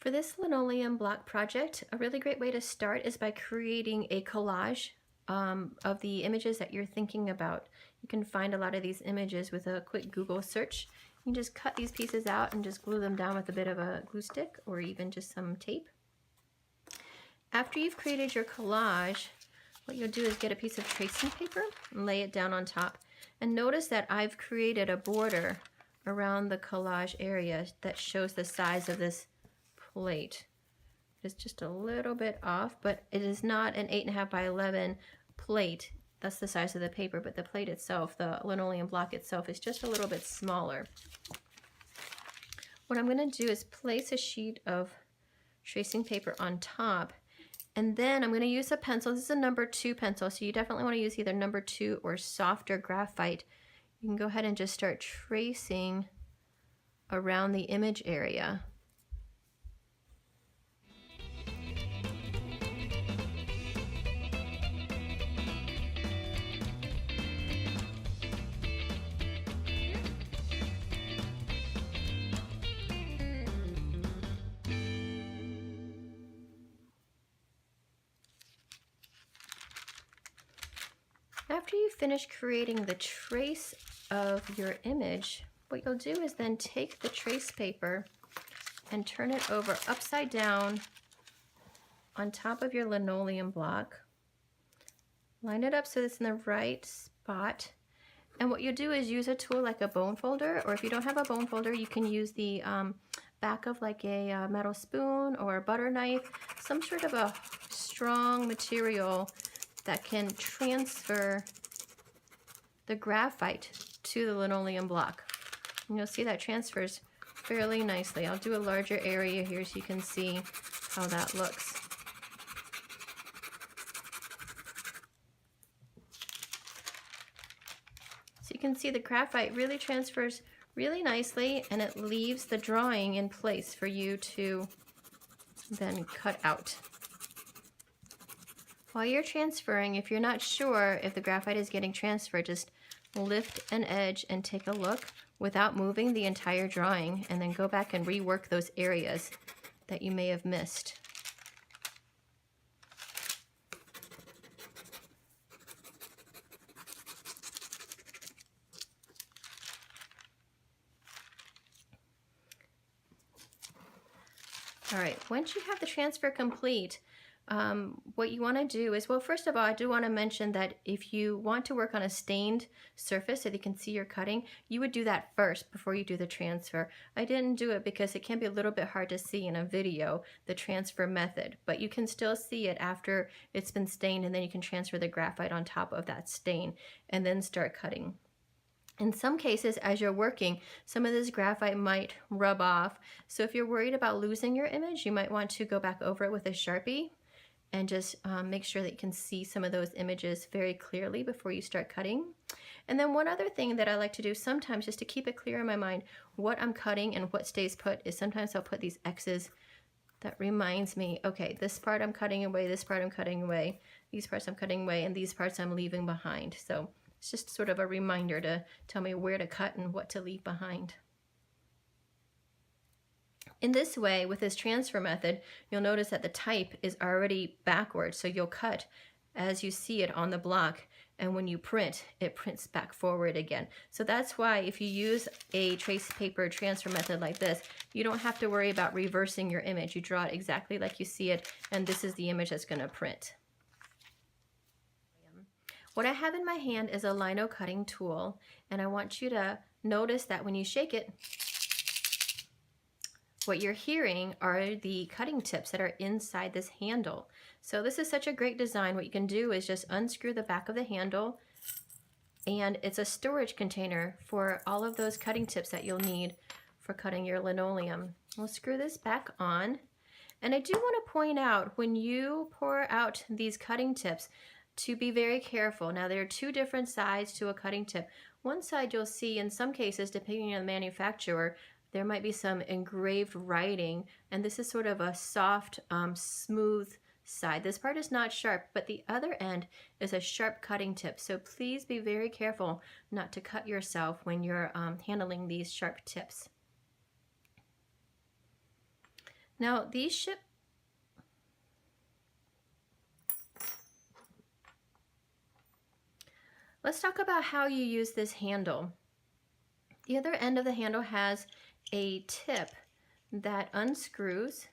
For this linoleum block project, a really great way to start is by creating a collage of the images that you're thinking about. You can find a lot of these images with a quick Google search. You can just cut these pieces out and just glue them down with a bit of a glue stick or even just some tape. After you've created your collage, what you'll do is get a piece of tracing paper and lay it down on top. And notice that I've created a border around the collage area that shows the size of this plate. It's just a little bit off, but it is not an 8.5 by 11 plate. That's the size of the paper, but the plate itself, the linoleum block itself, is just a little bit smaller. What I'm going to do is place a sheet of tracing paper on top, and then I'm going to use a pencil. This is a number 2 pencil, so you definitely want to use either number 2 or softer graphite. You can go ahead and just start tracing around the image area. After you finish creating the trace of your image, what you'll do is then take the trace paper and turn it over upside down on top of your linoleum block. Line it up so it's in the right spot. And what you'll do is use a tool like a bone folder, or if you don't have a bone folder, you can use the back of like a metal spoon or a butter knife, some sort of a strong material that can transfer the graphite to the linoleum block. And you'll see that transfers fairly nicely. I'll do a larger area here so you can see how that looks. So you can see the graphite really transfers really nicely, and it leaves the drawing in place for you to then cut out. While you're transferring, if you're not sure if the graphite is getting transferred, just lift an edge and take a look without moving the entire drawing, and then go back and rework those areas that you may have missed. All right, once you have the transfer complete, what you want to do is, well, first of all, I do want to mention that if you want to work on a stained surface so that you can see your cutting, you would do that first before you do the transfer. I didn't do it because it can be a little bit hard to see in a video, the transfer method, but you can still see it after it's been stained, and then you can transfer the graphite on top of that stain and then start cutting. In some cases, as you're working, some of this graphite might rub off. So if you're worried about losing your image, you might want to go back over it with a Sharpie and just make sure that you can see some of those images very clearly before you start cutting. And then one other thing that I like to do sometimes, just to keep it clear in my mind what I'm cutting and what stays put, is sometimes I'll put these X's that reminds me, okay, this part I'm cutting away, this part I'm cutting away, these parts I'm cutting away, and these parts I'm leaving behind. So it's just sort of a reminder to tell me where to cut and what to leave behind. In this way, with this transfer method, you'll notice that the type is already backwards, so you'll cut as you see it on the block, and when you print, it prints back forward again. So that's why if you use a trace paper transfer method like this, you don't have to worry about reversing your image. You draw it exactly like you see it, and this is the image that's going to print. What I have in my hand is a lino cutting tool, and I want you to notice that when you shake it, what you're hearing are the cutting tips that are inside this handle. So this is such a great design. What you can do is just unscrew the back of the handle, and it's a storage container for all of those cutting tips that you'll need for cutting your linoleum. We'll screw this back on, and I do want to point out, when you pour out these cutting tips, to be very careful. Now, there are two different sides to a cutting tip. One side you'll see, in some cases, depending on the manufacturer, there might be some engraved writing, and this is sort of a soft, smooth side. This part is not sharp, but the other end is a sharp cutting tip. So please be very careful not to cut yourself when you're handling these sharp tips. Now these ship Let's talk about how you use this handle. The other end of the handle has a tip that unscrews,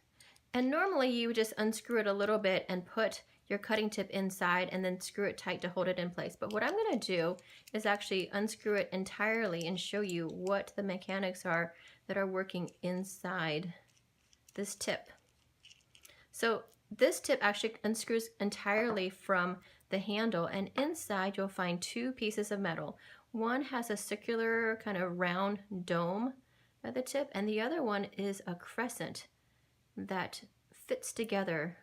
and normally you would just unscrew it a little bit and put your cutting tip inside and then screw it tight to hold it in place. But what I'm going to do is actually unscrew it entirely and show you what the mechanics are that are working inside this tip. So this tip actually unscrews entirely from the handle, and inside you'll find two pieces of metal. One has a circular kind of round dome at the tip, and the other one is a crescent that fits together.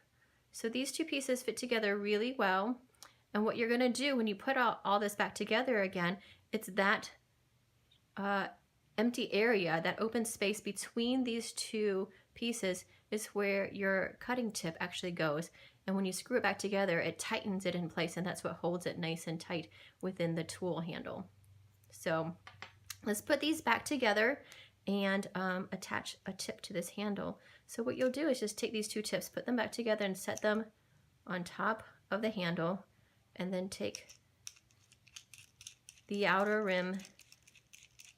So these two pieces fit together really well, and what you're going to do when you put all this back together again, it's that empty area, that open space between these two pieces is where your cutting tip actually goes. And when you screw it back together, it tightens it in place, and that's what holds it nice and tight within the tool handle. So let's put these back together and attach a tip to this handle. So what you'll do is just take these two tips, put them back together and set them on top of the handle, and then take the outer rim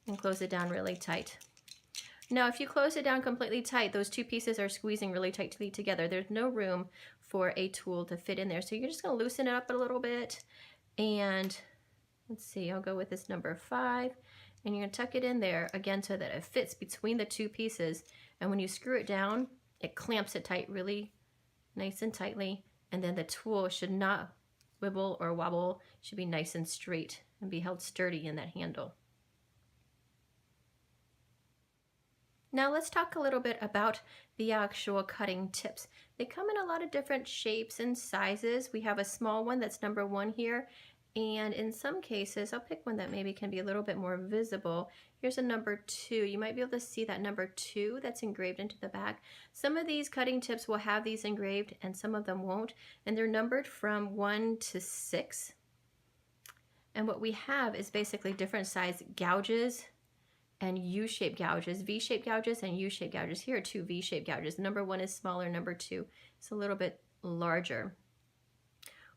and close it down really tight. Now, if you close it down completely tight, those two pieces are squeezing really tightly together. There's no room for a tool to fit in there. So you're just going to loosen it up a little bit. And let's see, I'll go with this number 5. And you're going to tuck it in there again so that it fits between the two pieces. And when you screw it down, it clamps it tight really nice and tightly. And then the tool should not wibble or wobble. It should be nice and straight and be held sturdy in that handle. Now let's talk a little bit about the actual cutting tips. They come in a lot of different shapes and sizes. We have a small one that's number 1 here, and in some cases, I'll pick one that maybe can be a little bit more visible. Here's a number 2. You might be able to see that number 2 that's engraved into the back. Some of these cutting tips will have these engraved and some of them won't, and they're numbered from 1 to 6. And what we have is basically different size gouges and U-shaped gouges, V-shaped gouges and U-shaped gouges. Here are 2 V-shaped gouges. Number 1 is smaller, number 2 is a little bit larger.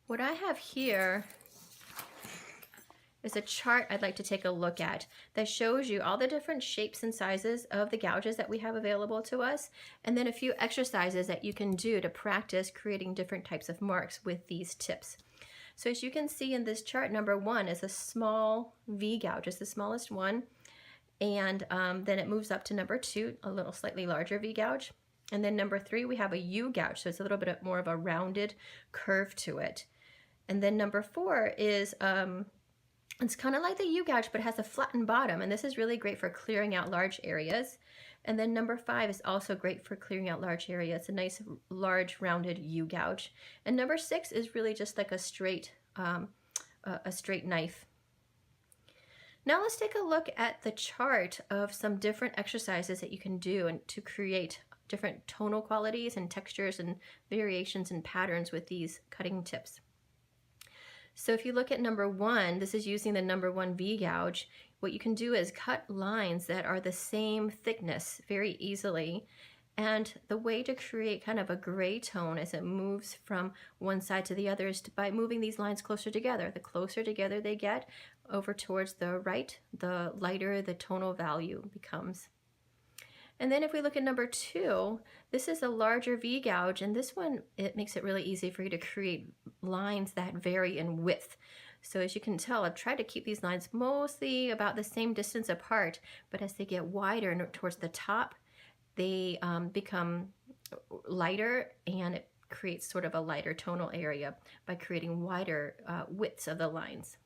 What I have here is a chart I'd like to take a look at that shows you all the different shapes and sizes of the gouges that we have available to us, and then a few exercises that you can do to practice creating different types of marks with these tips. So as you can see in this chart, number 1 is a small V gouge, it's the smallest one. And then it moves up to number 2, a little slightly larger V gouge. And then number 3, we have a U gouge, so it's a little bit more of a rounded curve to it. And then number 4 is, it's kind of like the U gouge, but it has a flattened bottom. And this is really great for clearing out large areas. And then number 5 is also great for clearing out large areas. It's a nice, large, rounded U gouge. And number 6 is really just like a straight knife. Now let's take a look at the chart of some different exercises that you can do and to create different tonal qualities and textures and variations and patterns with these cutting tips. So if you look at number 1, this is using the number 1 V gouge. What you can do is cut lines that are the same thickness very easily. And the way to create kind of a gray tone as it moves from one side to the other is by moving these lines closer together. The closer together they get over towards the right, the lighter the tonal value becomes. And then if we look at number 2, this is a larger V gouge, and this one, it makes it really easy for you to create lines that vary in width. So as you can tell, I've tried to keep these lines mostly about the same distance apart, but as they get wider and towards the top, they become lighter, and it creates sort of a lighter tonal area by creating wider widths of the lines.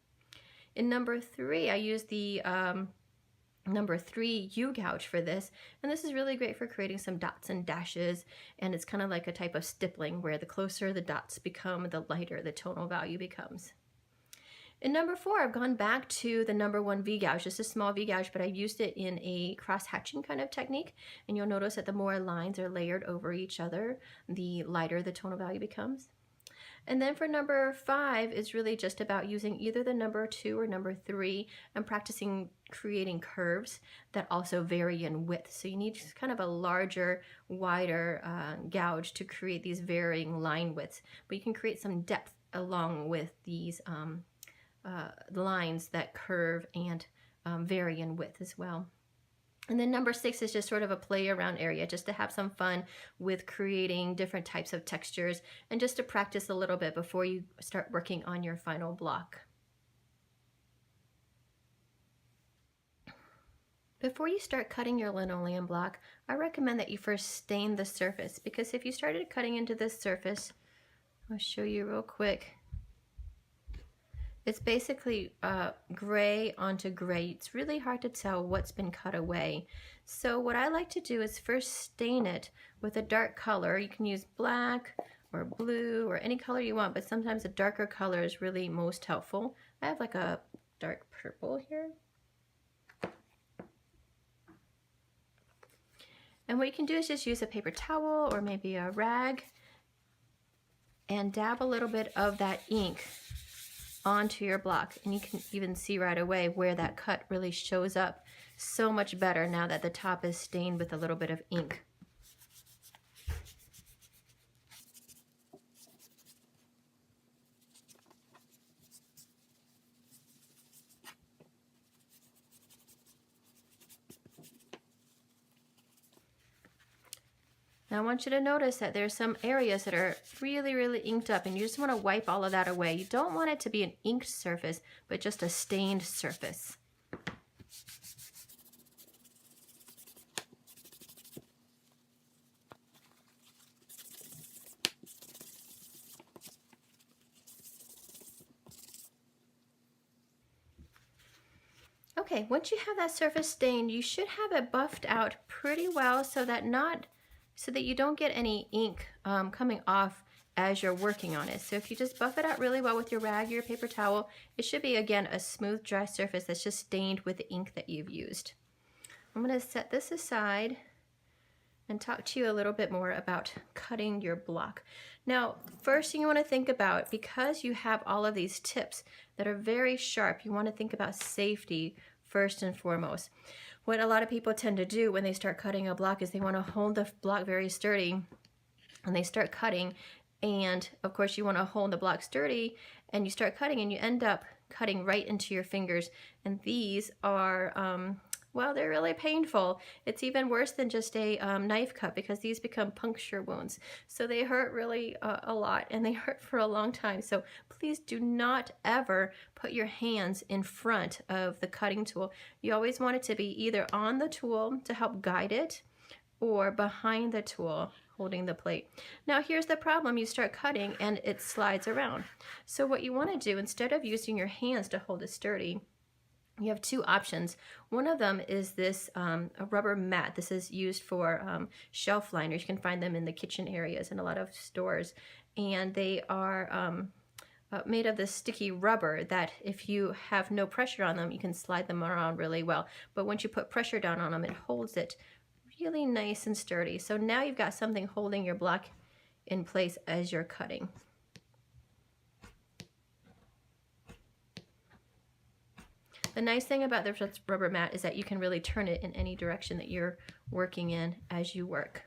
In number 3, I use the number 3 U gouge for this, and this is really great for creating some dots and dashes, and it's kind of like a type of stippling where the closer the dots become, the lighter the tonal value becomes. In number 4, I've gone back to the number 1 V gouge. It's a small V gouge, but I've used it in a cross-hatching kind of technique, and you'll notice that the more lines are layered over each other, the lighter the tonal value becomes. And then for number 5, it's really just about using either the number 2 or number 3 and practicing creating curves that also vary in width. So you need kind of a larger, wider gouge to create these varying line widths, but you can create some depth along with these lines that curve and vary in width as well. And then number 6 is just sort of a play around area, just to have some fun with creating different types of textures and just to practice a little bit before you start working on your final block. Before you start cutting your linoleum block, I recommend that you first stain the surface, because if you started cutting into this surface, I'll show you real quick. It's basically gray onto gray. It's really hard to tell what's been cut away. So what I like to do is first stain it with a dark color. You can use black or blue or any color you want, but sometimes a darker color is really most helpful. I have like a dark purple here. And what you can do is just use a paper towel or maybe a rag and dab a little bit of that ink onto your block, and you can even see right away where that cut really shows up so much better now that the top is stained with a little bit of ink. Now I want you to notice that there's some areas that are really inked up, and you just want to wipe all of that away. You don't want it to be an inked surface, but just a stained surface. Okay, once you have that surface stained, you should have it buffed out pretty well so that you don't get any ink coming off as you're working on it. So if you just buff it out really well with your rag or your paper towel, it should be, again, a smooth, dry surface that's just stained with the ink that you've used. I'm going to set this aside and talk to you a little bit more about cutting your block. Now, first thing you want to think about, because you have all of these tips that are very sharp, you want to think about safety first and foremost. What a lot of people tend to do when they start cutting a block is they want to hold the block very sturdy and they start cutting, and of course you want to hold the block sturdy and you start cutting and you end up cutting right into your fingers, and these are well, they're really painful. It's even worse than just a knife cut, because these become puncture wounds. So they hurt really a lot, and they hurt for a long time. So please do not ever put your hands in front of the cutting tool. You always want it to be either on the tool to help guide it or behind the tool holding the plate. Now here's the problem. You start cutting and it slides around. So what you want to do, instead of using your hands to hold it sturdy, you have two options. One of them is this a rubber mat. This is used for shelf liners. You can find them in the kitchen areas in a lot of stores. And they are made of this sticky rubber that if you have no pressure on them, you can slide them around really well. But once you put pressure down on them, it holds it really nice and sturdy. So now you've got something holding your block in place as you're cutting. The nice thing about the rubber mat is that you can really turn it in any direction that you're working in as you work.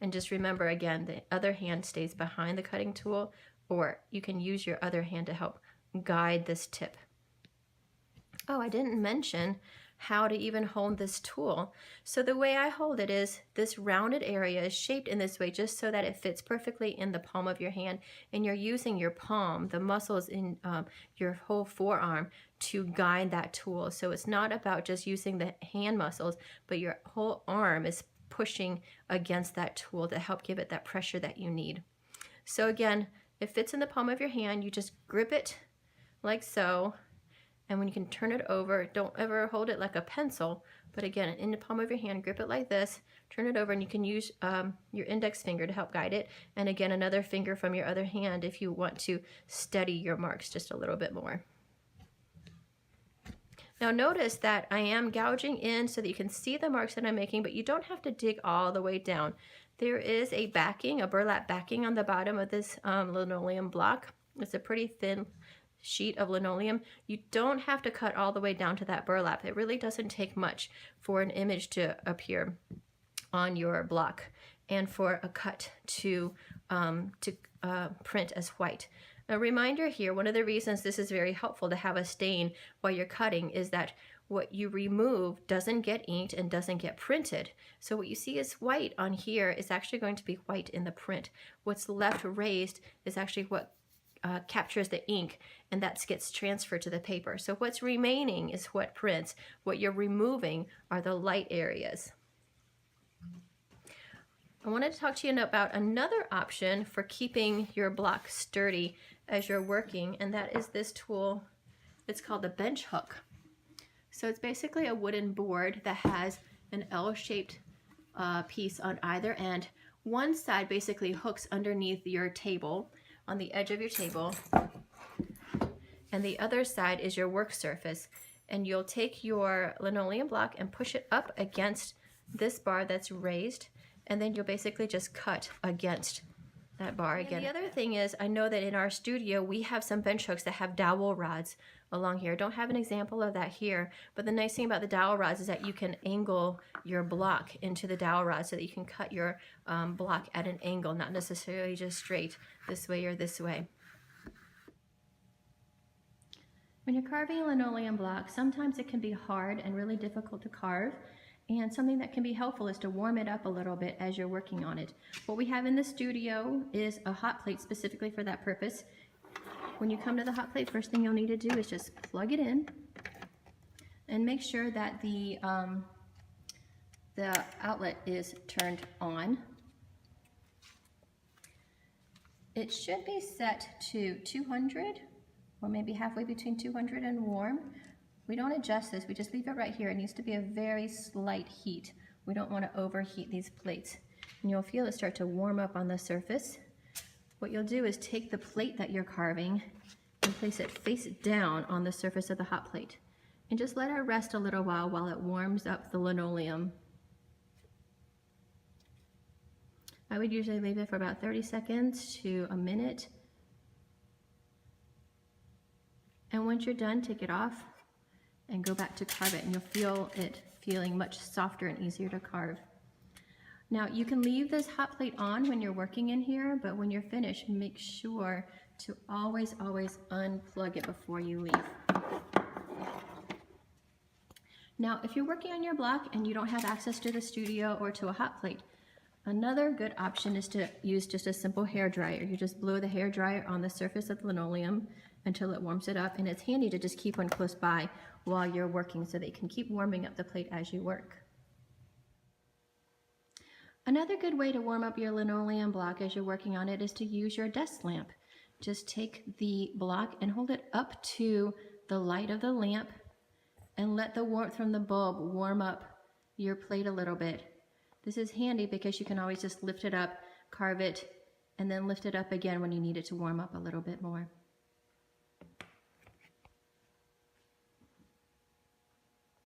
And just remember, again, the other hand stays behind the cutting tool, or you can use your other hand to help guide this tip. Oh, I didn't mention how to even hold this tool. So the way I hold it is this rounded area is shaped in this way just so that it fits perfectly in the palm of your hand, and you're using your palm, the muscles in your whole forearm, to guide that tool. So it's not about just using the hand muscles, but your whole arm is pushing against that tool to help give it that pressure that you need. So again, it fits in the palm of your hand. You just grip it like so. And when you can turn it over, don't ever hold it like a pencil, but again, in the palm of your hand, grip it like this, turn it over, and you can use your index finger to help guide it. And again, another finger from your other hand if you want to steady your marks just a little bit more. Now notice that I am gouging in so that you can see the marks that I'm making, but you don't have to dig all the way down. There is a backing, a burlap backing on the bottom of this linoleum block. It's a pretty thin sheet of linoleum, you don't have to cut all the way down to that burlap. It really doesn't take much for an image to appear on your block and for a cut to print as white. A reminder here, one of the reasons this is very helpful to have a stain while you're cutting is that what you remove doesn't get inked and doesn't get printed. So what you see is white on here is actually going to be white in the print. What's left raised is actually what captures the ink, and that gets transferred to the paper. So what's remaining is what prints. What you're removing are the light areas. I wanted to talk to you about another option for keeping your block sturdy as you're working, and that is this tool. It's called the bench hook. So it's basically a wooden board that has an L-shaped piece on either end. One side basically hooks underneath your table, on the edge of your table, and the other side is your work surface. And you'll take your linoleum block and push it up against this bar that's raised, and then you'll basically just cut against that bar again. And the other thing is, I know that in our studio we have some bench hooks that have dowel rods along here. I don't have an example of that here, but the nice thing about the dowel rods is that you can angle your block into the dowel rod so that you can cut your block at an angle, not necessarily just straight this way or this way. When you're carving a linoleum block, sometimes it can be hard and really difficult to carve. And something that can be helpful is to warm it up a little bit as you're working on it. What we have in the studio is a hot plate specifically for that purpose. When you come to the hot plate, first thing you'll need to do is just plug it in and make sure that the outlet is turned on. It should be set to 200 or maybe halfway between 200 and warm. We don't adjust this, we just leave it right here. It needs to be a very slight heat. We don't want to overheat these plates. And you'll feel it start to warm up on the surface. What you'll do is take the plate that you're carving and place it face down on the surface of the hot plate. And just let it rest a little while it warms up the linoleum. I would usually leave it for about 30 seconds to a minute. And once you're done, take it off and go back to carve it, and you'll feel it feeling much softer and easier to carve. Now you can leave this hot plate on when you're working in here, but when you're finished, make sure to always unplug it before you leave. Now if you're working on your block and you don't have access to the studio or to a hot plate, another good option is to use just a simple hair dryer. You just blow the hair dryer on the surface of the linoleum until it warms it up, and it's handy to just keep one close by while you're working so that you can keep warming up the plate as you work. Another good way to warm up your linoleum block as you're working on it is to use your desk lamp. Just take the block and hold it up to the light of the lamp and let the warmth from the bulb warm up your plate a little bit. This is handy because you can always just lift it up, carve it, and then lift it up again when you need it to warm up a little bit more.